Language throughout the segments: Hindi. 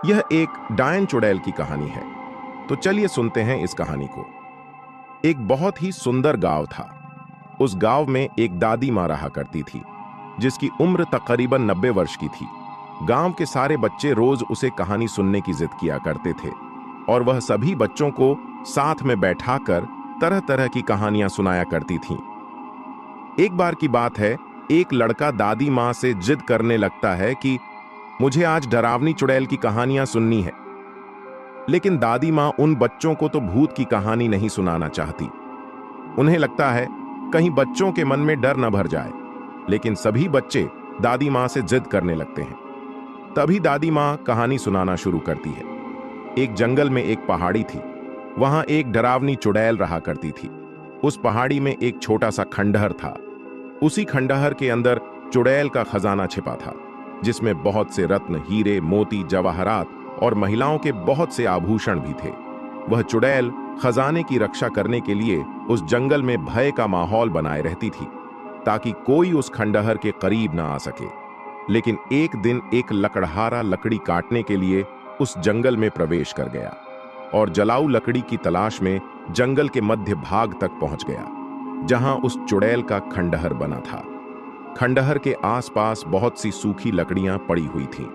यह एक डायन चुड़ैल की कहानी है। तो चलिए सुनते हैं इस कहानी को। एक बहुत ही सुंदर गांव था। उस गांव में एक दादी माँ रहा करती थी, जिसकी उम्र तकरीबन 90 वर्ष की थी। गांव के सारे बच्चे रोज उसे कहानी सुनने की जिद किया करते थे और वह सभी बच्चों को साथ में बैठाकर तरह तरह की कहानियां सुनाया करती थीं। एक बार की बात है, एक लड़का दादी माँ से जिद करने लगता है कि मुझे आज डरावनी चुड़ैल की कहानियां सुननी है। लेकिन दादी माँ उन बच्चों को तो भूत की कहानी नहीं सुनाना चाहती। उन्हें लगता है कहीं बच्चों के मन में डर न भर जाए। लेकिन सभी बच्चे दादी माँ से जिद करने लगते हैं। तभी दादी माँ कहानी सुनाना शुरू करती है। एक जंगल में एक पहाड़ी थी। वहां एक डरावनी चुड़ैल रहा करती थी। उस पहाड़ी में एक छोटा सा खंडहर था। उसी खंडहर के अंदर चुड़ैल का खजाना छिपा था, जिसमें बहुत से रत्न, हीरे, मोती, जवाहरात और महिलाओं के बहुत से आभूषण भी थे। वह चुड़ैल खजाने की रक्षा करने के लिए उस जंगल में भय का माहौल बनाए रहती थी, ताकि कोई उस खंडहर के करीब ना आ सके। लेकिन एक दिन एक लकड़हारा लकड़ी काटने के लिए उस जंगल में प्रवेश कर गया और जलाऊ लकड़ी की तलाश में जंगल के मध्य भाग तक पहुंच गया, जहां उस चुड़ैल का खंडहर बना था। खंडहर के आसपास बहुत सी सूखी लकड़ियां पड़ी हुई थीं।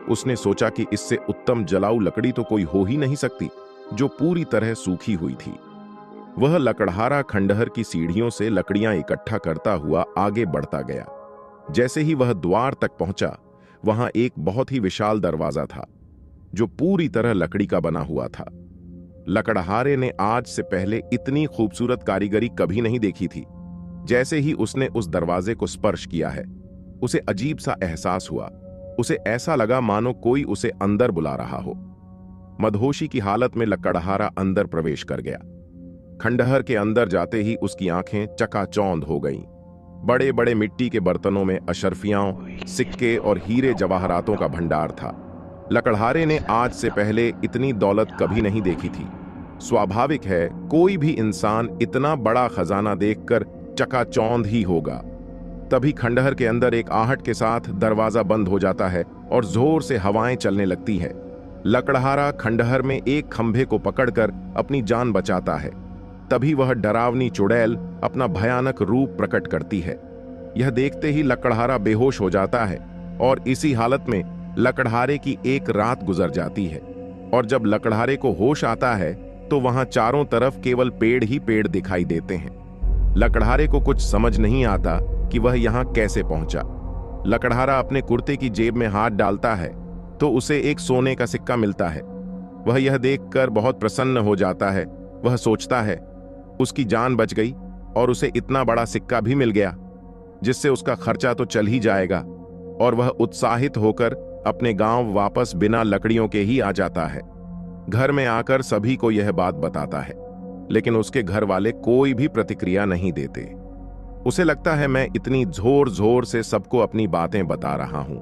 उसने सोचा कि इससे उत्तम जलाऊ लकड़ी तो कोई हो ही नहीं सकती, जो पूरी तरह सूखी हुई थी। वह लकड़हारा खंडहर की सीढ़ियों से लकड़ियां इकट्ठा करता हुआ आगे बढ़ता गया। जैसे ही वह द्वार तक पहुंचा, वहां एक बहुत ही विशाल दरवाजा था, जो पूरी तरह लकड़ी का बना हुआ था। लकड़हारे ने आज से पहले इतनी खूबसूरत कारीगरी कभी नहीं देखी थी। जैसे ही उसने उस दरवाजे को स्पर्श किया है, उसे अजीब सा एहसास हुआ। उसे ऐसा लगा मानो कोई उसे अंदर बुला रहा हो। मदहोशी की हालत में लकड़हारा अंदर प्रवेश कर गया। खंडहर के अंदर जाते ही उसकी आंखें चकाचौंध हो गईं। बड़े बड़े मिट्टी के बर्तनों में अशर्फियां, सिक्के और हीरे जवाहरातों का भंडार था। लकड़हारे ने आज से पहले इतनी दौलत कभी नहीं देखी थी। स्वाभाविक है, कोई भी इंसान इतना बड़ा खजाना देखकर चकाचौंध ही होगा। तभी खंडहर के अंदर एक आहट के साथ दरवाजा बंद हो जाता है और जोर से हवाएं चलने लगती है। लकड़हारा खंडहर में एक खंभे को पकड़कर अपनी जान बचाता है। तभी वह डरावनी चुड़ैल अपना भयानक रूप प्रकट करती है। यह देखते ही लकड़हारा बेहोश हो जाता है और इसी हालत में लकड़हारे की एक रात गुजर जाती है। और जब लकड़हारे को होश आता है, तो वहां चारों तरफ केवल पेड़ ही पेड़ दिखाई देते हैं। लकड़हारे को कुछ समझ नहीं आता कि वह यहां कैसे पहुंचा। लकड़हारा अपने कुर्ते की जेब में हाथ डालता है तो उसे एक सोने का सिक्का मिलता है। वह यह देखकर बहुत प्रसन्न हो जाता है। वह सोचता है उसकी जान बच गई और उसे इतना बड़ा सिक्का भी मिल गया, जिससे उसका खर्चा तो चल ही जाएगा। और वह उत्साहित होकर अपने गांव वापस बिना लकड़ियों के ही आ जाता है। घर में आकर सभी को यह बात बताता है, लेकिन उसके घर वाले कोई भी प्रतिक्रिया नहीं देते। उसे लगता है मैं इतनी जोर जोर से सबको अपनी बातें बता रहा हूं,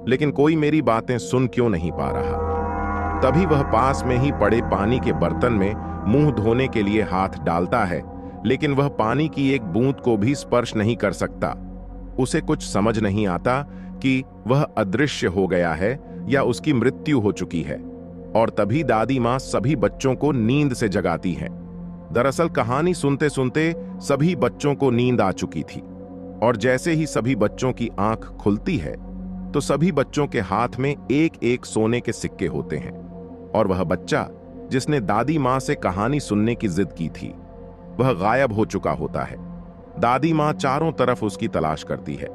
लेकिन कोई मेरी बातें सुन क्यों नहीं पा रहा। तभी वह पास में ही पड़े पानी के बर्तन में मुंह धोने के लिए हाथ डालता है, लेकिन वह पानी की एक बूंद को भी स्पर्श नहीं कर सकता। उसे कुछ समझ नहीं आता कि वह अदृश्य हो गया है या उसकी मृत्यु हो चुकी है। और तभी दादी माँ सभी बच्चों को नींद से जगाती है। दरअसल कहानी सुनते सुनते सभी बच्चों को नींद आ चुकी थी, और जैसे ही सभी बच्चों की आंख खुलती है, तो सभी बच्चों के हाथ में एक एक सोने के सिक्के होते हैं। और वह बच्चा जिसने दादी माँ से कहानी सुनने की जिद की थी, वह गायब हो चुका होता है। दादी माँ चारों तरफ उसकी तलाश करती है,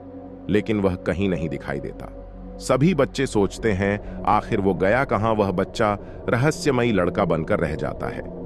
लेकिन वह कहीं नहीं दिखाई देता। सभी बच्चे सोचते हैं आखिर वो गया कहां। वह बच्चा रहस्यमयी लड़का बनकर रह जाता है।